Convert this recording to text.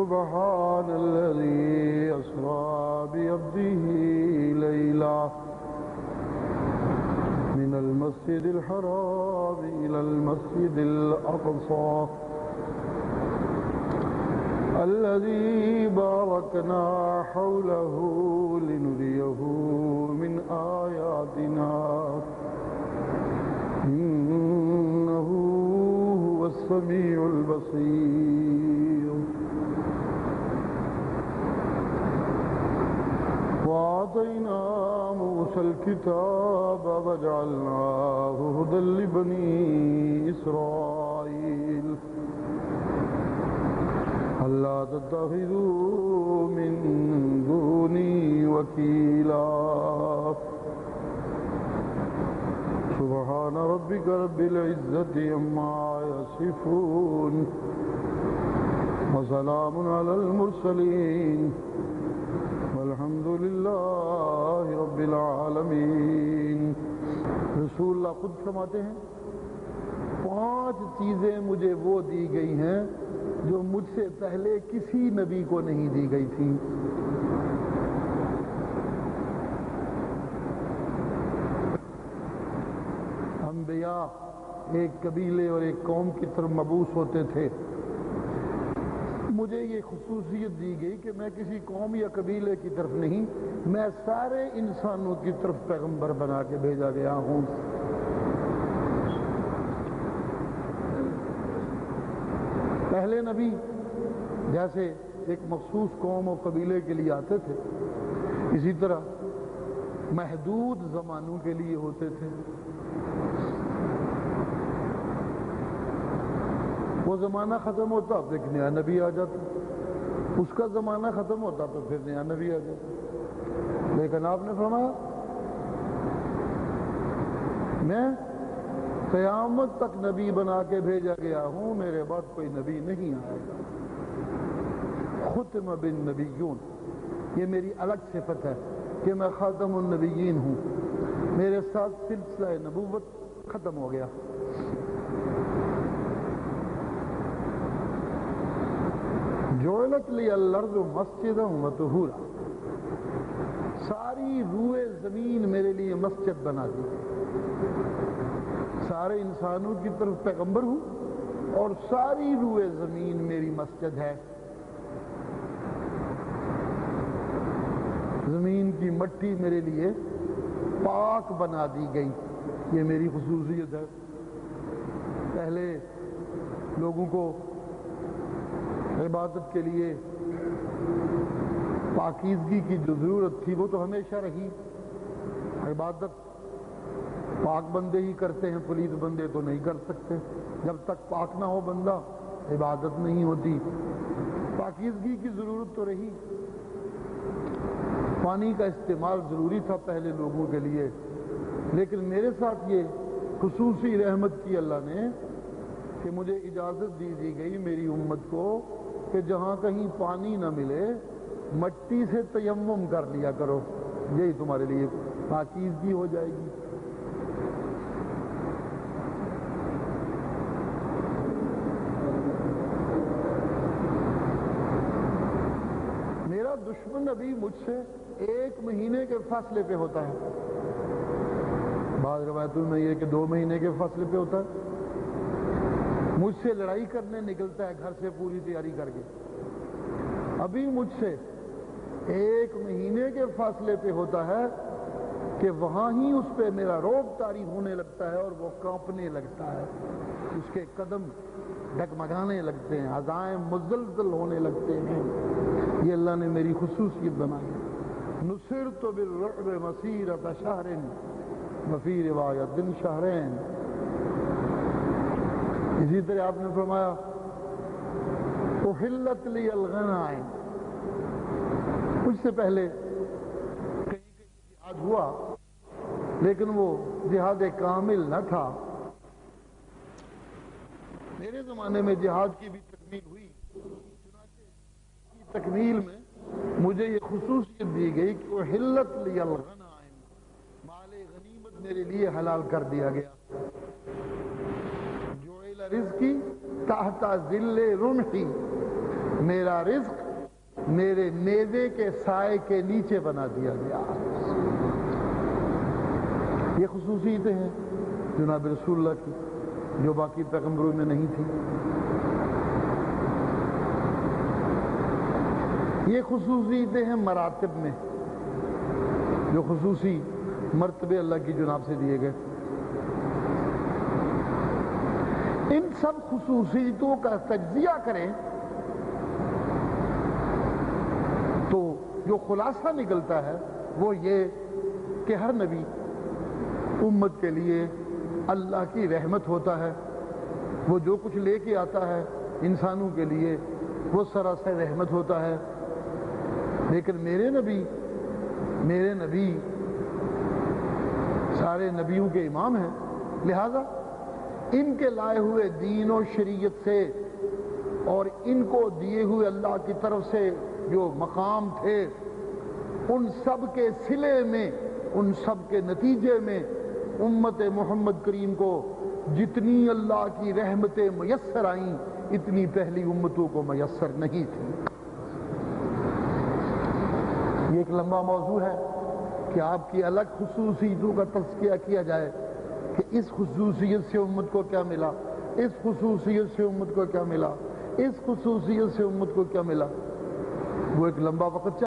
سبحان الذي أسرى بعبده ليلا من المسجد الحرام إلى المسجد الأقصى الذي باركنا حوله لنريه من آياتنا إنه هو السميع البصير وآتينا موسى الكتاب وجعلناه هدى لبني إسرائيل ألا تتخذوا من دوني وكيلا سبحان ربك رب العزة عما يصفون وسلام على المرسلين والحمد لله رب العالمین۔ رسول اللہ خود فرماتے ہیں 5 چیزیں مجھے وہ دی گئی ہیں جو مجھ سے پہلے کسی نبی کو نہیں دی گئی تھی۔ انبیاء ایک قبیلے اور ایک قوم کی طرف مبعوث ہوتے تھے، مجھے یہ خصوصیت دی گئی کہ میں کسی قوم یا قبیلے کی طرف نہیں، میں سارے انسانوں کی طرف پیغمبر بنا کے بھیجا گیا ہوں۔ پہلے نبی جیسے ایک مخصوص قوم و قبیلے کے لیے آتے تھے، اسی طرح محدود زمانوں کے لیے ہوتے تھے۔ وہ زمانہ ختم ہوتا تو ایک نیا نبی آ جاتا، اس کا زمانہ ختم ہوتا تو پھر نیا نبی آ جاتا۔ لیکن آپ نے فرمایا میں قیامت تک نبی بنا کے بھیجا گیا ہوں، میرے بعد کوئی نبی نہیں آئے گا۔ ختم بالنبیون، یہ میری الگ صفت ہے کہ میں خاتم النبیین ہوں، میرے ساتھ سلسلہ نبوت ختم ہو گیا۔ جعلت لی الارض مسجدا وطہورا، ساری روئے زمین میرے لیے مسجد بنا دی۔ سارے انسانوں کی طرف پیغمبر ہوں اور ساری روئے زمین میری مسجد ہے۔ زمین کی مٹی میرے لیے پاک بنا دی گئی، یہ میری خصوصیت ہے۔ پہلے لوگوں کو عبادت کے لیے پاکیزگی کی جو ضرورت تھی وہ تو ہمیشہ رہی، عبادت پاک بندے ہی کرتے ہیں، پلید بندے تو نہیں کر سکتے۔ جب تک پاک نہ ہو بندہ عبادت نہیں ہوتی، پاکیزگی کی ضرورت تو رہی۔ پانی کا استعمال ضروری تھا پہلے لوگوں کے لیے، لیکن میرے ساتھ یہ خصوصی رحمت کی اللہ نے کہ مجھے اجازت دی گئی میری امت کو کہ جہاں کہیں پانی نہ ملے مٹی سے تیمم کر لیا کرو، یہی تمہارے لیے پاکیزگی ہو جائے گی۔ میرا دشمن ابھی مجھ سے 1 مہینے کے فاصلے پہ ہوتا ہے، بعض روایتوں میں یہ کہ 2 مہینے کے فاصلے پہ ہوتا ہے۔ مجھ سے لڑائی کرنے نکلتا ہے گھر سے پوری تیاری کر کے، ابھی مجھ سے 1 مہینے کے فاصلے پہ ہوتا ہے کہ وہاں ہی اس پہ میرا روب طاری ہونے لگتا ہے اور وہ کانپنے لگتا ہے، اس کے قدم ڈگمگانے لگتے ہیں، عزائم مزلزل ہونے لگتے ہیں۔ یہ اللہ نے میری خصوصیت بنائی۔ نصرت بالرعب مسیرۃ شہر وفی روایت شہرین۔ اسی طرح آپ نے فرمایا احلت لی الغنائم، مجھ سے پہلے کہیں جہاد ہوا لیکن وہ جہاد کامل نہ تھا، میرے زمانے میں جہاد کی بھی تکمیل ہوئی، چنانچہ کی تکمیل میں مجھے یہ خصوصیت دی گئی کہ احلت لی الغنائم، مال غنیمت میرے لیے حلال کر دیا گیا۔ جعل رزقی تحت ظل رمحی، میرا رزق میرے نیزے کے سائے کے نیچے بنا دیا گیا. یہ خصوصیتیں ہیں جناب رسول اللہ کی جو باقی پیغمبروں میں نہیں تھی. یہ خصوصیتیں ہیں مراتب میں جو خصوصی مرتبے اللہ کی جناب سے دیے گئے. ان سب خصوصیتوں کا تجزیہ کریں تو جو خلاصہ نکلتا ہے وہ یہ کہ ہر نبی امت کے لیے اللہ کی رحمت ہوتا ہے. وہ جو کچھ لے کے آتا ہے انسانوں کے لیے وہ سراسر رحمت ہوتا ہے. لیکن میرے نبی سارے نبیوں کے امام ہیں، لہذا ان کے لائے ہوئے دین و شریعت سے اور ان کو دیے ہوئے اللہ کی طرف سے جو مقام تھے ان سب کے صلے میں، ان سب کے نتیجے میں امت محمد کریم کو جتنی اللہ کی رحمتیں میسر آئیں اتنی پہلی امتوں کو میسر نہیں تھی. یہ ایک لمبا موضوع ہے کہ آپ کی الگ خصوصیتوں کا تذکیہ کیا جائے کہ اس خصوصیت سے امت کو کیا ملا، اس خصوصیت سے امت کو کیا ملا، اس خصوصیت سے امت کو کیا ملا. وہ ایک لمبا وقت